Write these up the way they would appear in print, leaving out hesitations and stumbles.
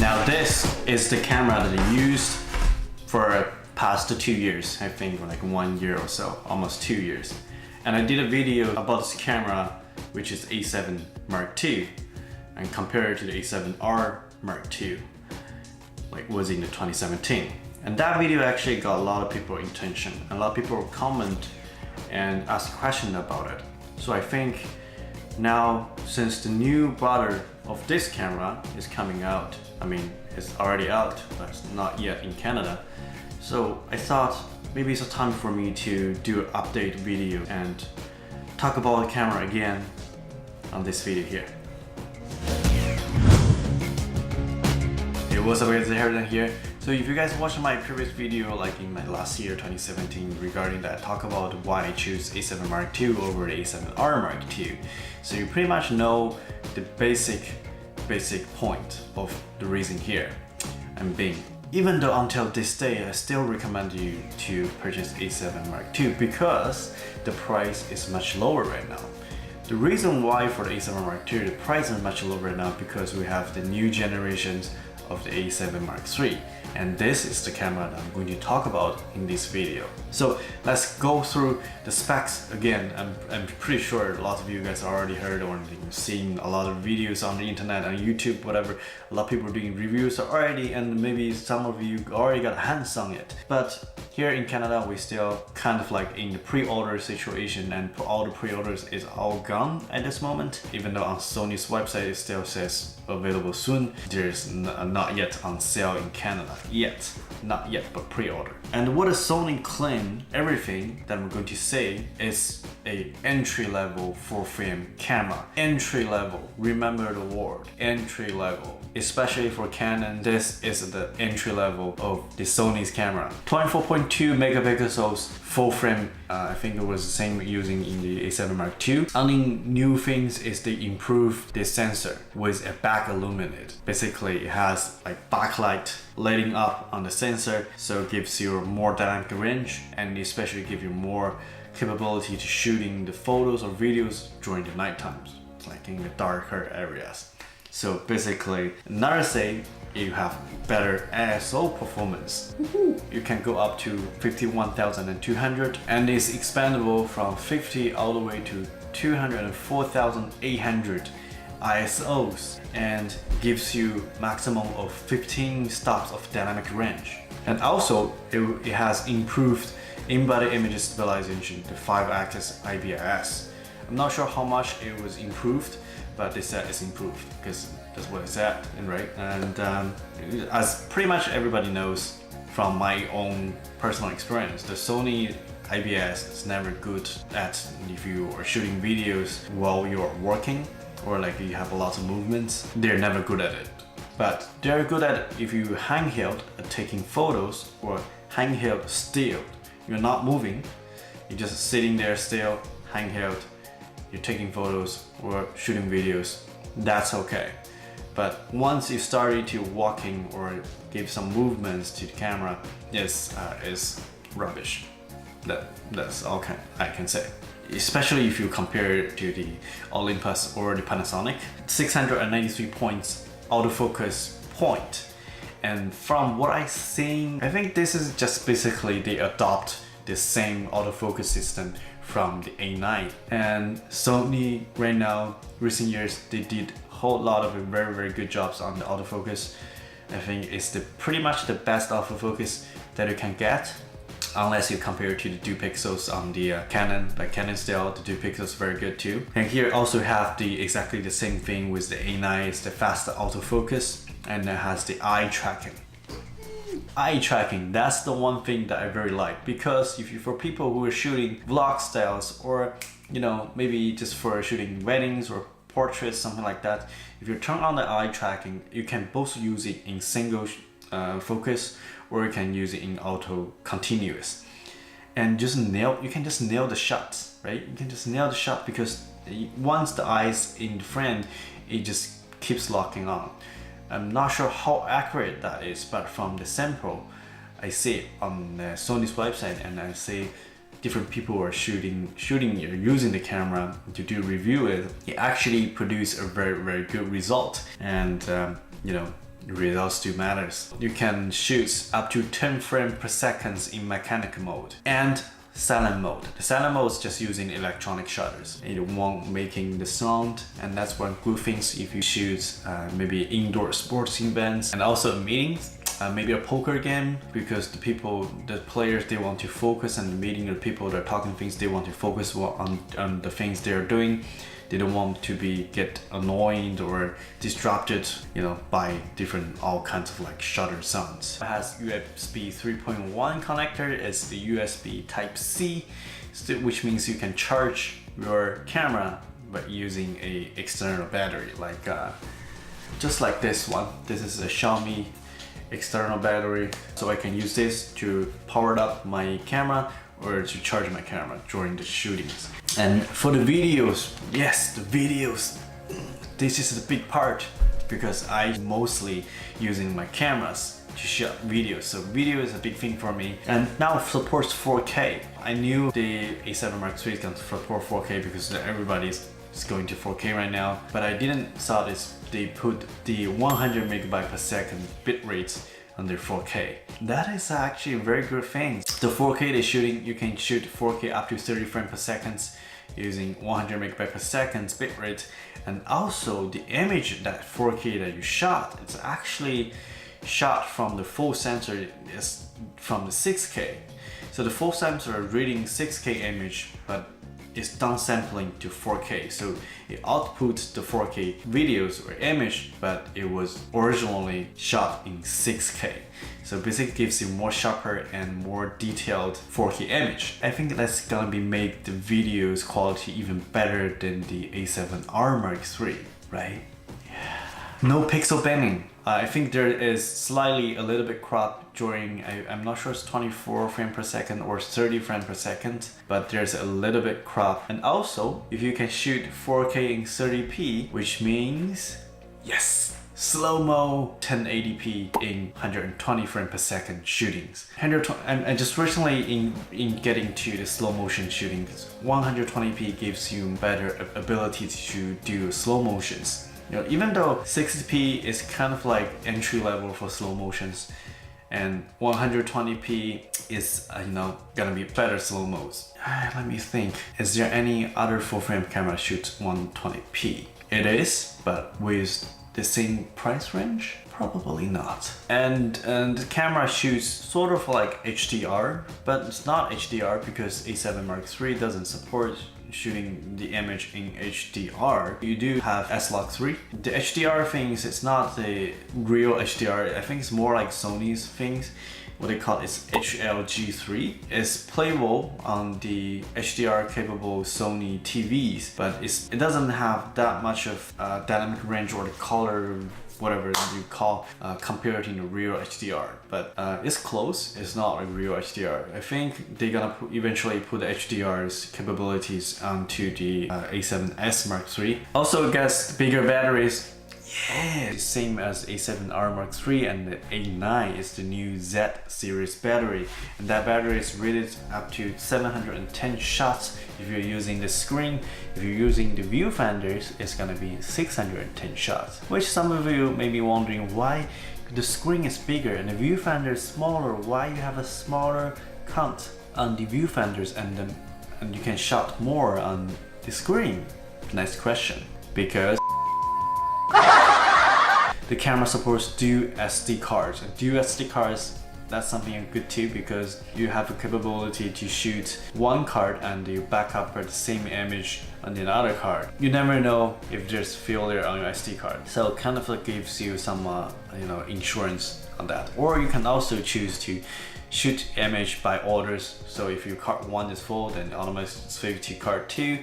Now this is the camera that I used for past 2 years, I think like 1 year or so, almost 2 years. And I did a video about this camera, which is A7 Mark II, and compared to the A7R Mark II, like was in the 2017. And that video actually got a lot of people attention. A lot of people comment and ask questions about it. So I think now, since the new model of this camera is coming out, I mean, it's already out, but it's not yet in Canada. So I thought maybe it's a time for me to do an update video and talk about the camera again on this video here. Hey, what's up guys, Zhan here. So if you guys watched my previous video, like in my last year 2017, regarding that, talk about why I choose A7 Mark II over the A7R Mark II. So you pretty much know the basic point of the reason here. And being, even though until this day, I still recommend you to purchase A7 Mark II because the price is much lower right now. The reason why for the A7 Mark II, the price is much lower right now because we have the new generations of the A7 Mark III. And this is the camera that I'm going to talk about in this video. So let's go through the specs again. I'm pretty sure a lot of you guys already heard or seen a lot of videos on the internet, on YouTube, whatever. A lot of people are doing reviews already, and maybe some of you already got hands on it. But here in Canada, we still kind of like in the pre-order situation, and all the pre-orders is all gone at this moment. Even though on Sony's website it still says available soon, there's not yet on sale in Canada. Not yet, but pre-order. And what does Sony claim? Everything that I'm going to say is a entry-level full-frame camera. Entry-level, remember the word, entry-level. Especially for Canon, this is the entry-level of the Sony's camera. 24.2 megapixels full-frame, I think it was the same using in the A7 Mark II. Only new things is they improve the sensor with a back-illuminated. Basically, it has like backlight lighting up on the sensor, so it gives you more dynamic range and especially give you more capability to shooting the photos or videos during the night times, like in the darker areas. So basically, another say, you have better ISO performance. You can go up to 51,200 and it's expandable from 50 all the way to 204,800 ISOs and gives you maximum of 15 stops of dynamic range. And also it has improved in-body image stabilization to 5-axis IBIS. I'm not sure how much it was improved, but they said it's improved because that's what it said, right? And as pretty much everybody knows from my own personal experience, the Sony IBS is never good at if you are shooting videos while you're working or like you have a lot of movements. They're never good at it. But they're good at it if you handheld taking photos or handheld still. You're not moving, you're just sitting there still, handheld, you're taking photos or shooting videos, that's okay. But once you started to walking or give some movements to the camera, is rubbish. That's all I can say. Especially if you compare it to the Olympus or the Panasonic. 693 points autofocus point. And from what I've seen, I think this is just basically they adopt the same autofocus system from the A9. And Sony right now, recent years, they did a whole lot of very good jobs on the autofocus. I think it's pretty much the best autofocus that you can get, unless you compare it to the dual pixels on the Canon. Like Canon still, the dual pixels very good too. And here also have exactly the same thing with the A9, it's the faster autofocus, and it has the eye tracking. Eye tracking, that's the one thing that I very like, because for people who are shooting vlog styles or maybe just for shooting weddings or portraits, something like that, if you turn on the eye tracking, you can both use it in single focus or you can use it in auto continuous, and you can just nail the shots, right? You can just nail the shot because once the eye's in the frame, it just keeps locking on. I'm not sure how accurate that is, but from the sample I see it on Sony's website, and I see different people are shooting or using the camera to do review it. It actually produced a very good result, and results still matters. You can shoot up to 10 frames per second in mechanical mode and silent mode. The silent mode is just using electronic shutters. It won't making the sound, and that's one good things if you shoot maybe indoor sports events and also meetings. Maybe a poker game, because the players, they want to focus, and meeting the people that are talking things, they want to focus on the things they're doing. They don't want to get annoyed or disrupted, by different all kinds of like shutter sounds. It has USB 3.1 connector. It's the USB Type-C, which means you can charge your camera by using a external battery, like just like this one. This is a Xiaomi external battery, so I can use this to power up my camera or to charge my camera during the shootings. And for the videos, yes, the videos, this is the big part, because I mostly using my cameras to shoot videos, so video is a big thing for me. And now it supports 4K. I knew the A7 Mark III can support 4K because everybody's going to 4K right now, but I didn't saw this. They put the 100 megabyte per second bit rates under 4K. That is actually a very good thing. The 4K they're shooting, you can shoot 4K up to 30 frames per second using 100 megabyte per second bit rate. And also the image, that 4K that you shot, it's actually shot from the full sensor is from the 6K. So the full sensor are reading 6K image, but it's downsampling to 4K, so it outputs the 4K videos or image, but it was originally shot in 6K. So basically gives you more sharper and more detailed 4K image. I think that's gonna be make the videos quality even better than the A7R Mark III, right? Yeah. No pixel bending. I think there is slightly a little bit crop during, I'm not sure it's 24 frames per second or 30 frames per second, but there's a little bit crop. And also, if you can shoot 4K in 30p, which means, yes, slow-mo 1080p in 120 frames per second shootings. And just recently in getting to the slow motion shootings, 120p gives you better ability to do slow motions. Even though 60p is kind of like entry level for slow motions, and 120p is gonna be better slow modes. Let me think. Is there any other full frame camera shoots 120p? It is, but with the same price range? Probably not. And the camera shoots sort of like HDR, but it's not HDR because A7 Mark III doesn't support shooting the image in HDR. You do have S-Log 3. The HDR things, it's not the real HDR. I think it's more like Sony's things. What they call is HLG3. It's playable on the HDR capable Sony TVs, but it doesn't have that much of dynamic range or the color, whatever you call, compared to the real HDR. But it's close. It's not a real HDR. I think they're gonna eventually put the HDR's capabilities onto the A7S Mark III. Also, it gets bigger batteries. Yeah, same as A7R Mark III, and the A9 is the new Z series battery, and that battery is rated up to 710 shots if you're using the screen. If you're using the viewfinders, it's gonna be 610 shots, which some of you may be wondering why the screen is bigger and the viewfinder is smaller. Why you have a smaller count on the viewfinders and you can shot more on the screen? Nice question. Because the camera supports dual SD cards. And dual SD cards, that's something good too, because you have a capability to shoot one card and you back up the same image on the other card. You never know if there's failure on your SD card. So it kind of gives you some insurance on that. Or you can also choose to shoot image by orders. So if your card 1 is full, then automatically switch to card 2.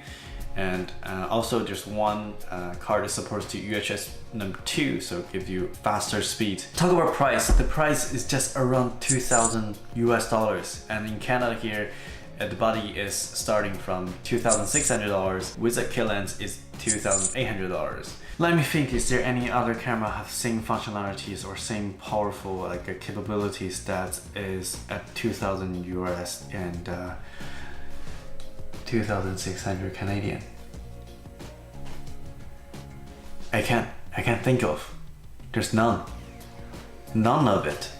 And also there's one card that supports to UHS number 2, so it gives you faster speed. Talk about price. The price is just around $2,000 US, and in Canada here, the body is starting from $2,600. With a kit lens is $2,800. Let me think, is there any other camera have same functionalities or same powerful capabilities that is at $2,000 US and 2,600 Canadian? I can't think of. There's none. None of it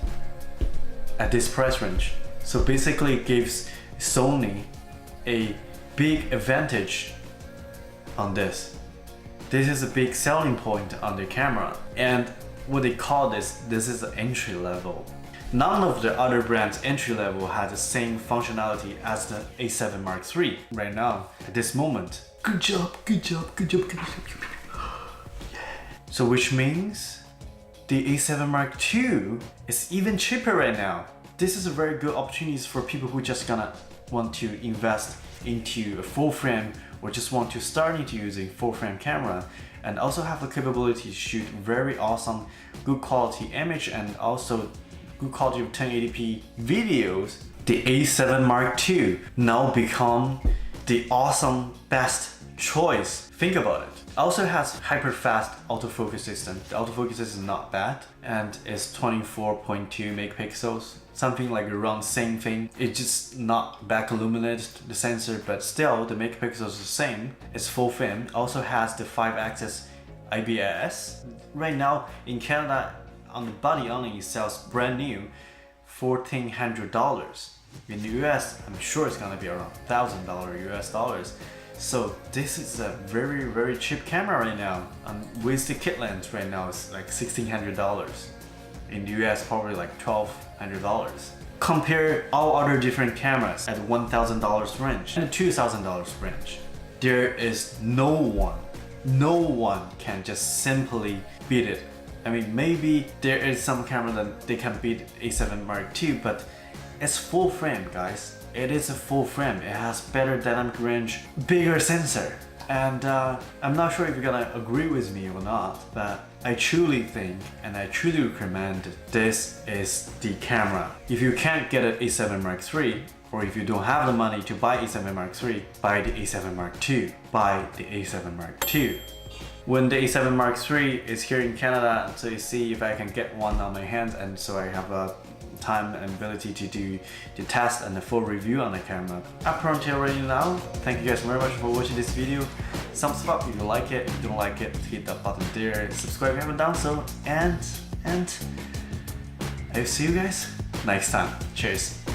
at this price range. So basically it gives Sony a big advantage on this. This is a big selling point on the camera, and what they call this is the entry level. None of the other brands entry level has the same functionality as the A7 Mark III right now at this moment. Good job, good job, good job, good job. Yeah. So which means the A7 Mark II is even cheaper right now. This is a very good opportunity for people who just gonna want to invest into a full frame or just want to start into using full frame camera and also have the capability to shoot very awesome, good quality image and also good quality of 1080p videos. The A7 Mark II now become the awesome best choice. Think about it. Also has hyper fast autofocus system. The autofocus is not bad and it's 24.2 megapixels. Something like around same thing. It's just not back-illuminated, the sensor, but still the megapixels is the same. It's full frame. Also has the 5-axis APS. Right now in Canada, on the body only, it sells brand new $1,400. In the US, I'm sure it's gonna be around $1,000 US dollars. So this is a very, very cheap camera right now. With the kit lens right now, it's like $1,600. In the US, probably like $1,200. Compare all other different cameras at $1,000 range and $2,000 range. There is no one can just simply beat it. I mean, maybe there is some camera that they can beat A7 Mark II, but it's full frame, guys. It is a full frame. It has better dynamic range, bigger sensor. And I'm not sure if you're gonna agree with me or not, but I truly think and I truly recommend this is the camera. If you can't get an A7 Mark III, or if you don't have the money to buy A7 Mark III, buy the A7 Mark II. Buy the A7 Mark II. When the A7 Mark III is here in Canada, so you see if I can get one on my hands, and so I have a time and ability to do the test and the full review on the camera. Up until right now, thank you guys very much for watching this video. Thumbs up if you like it. If you don't like it, hit that button there. Subscribe if you haven't done so. And I will see you guys next time. Cheers.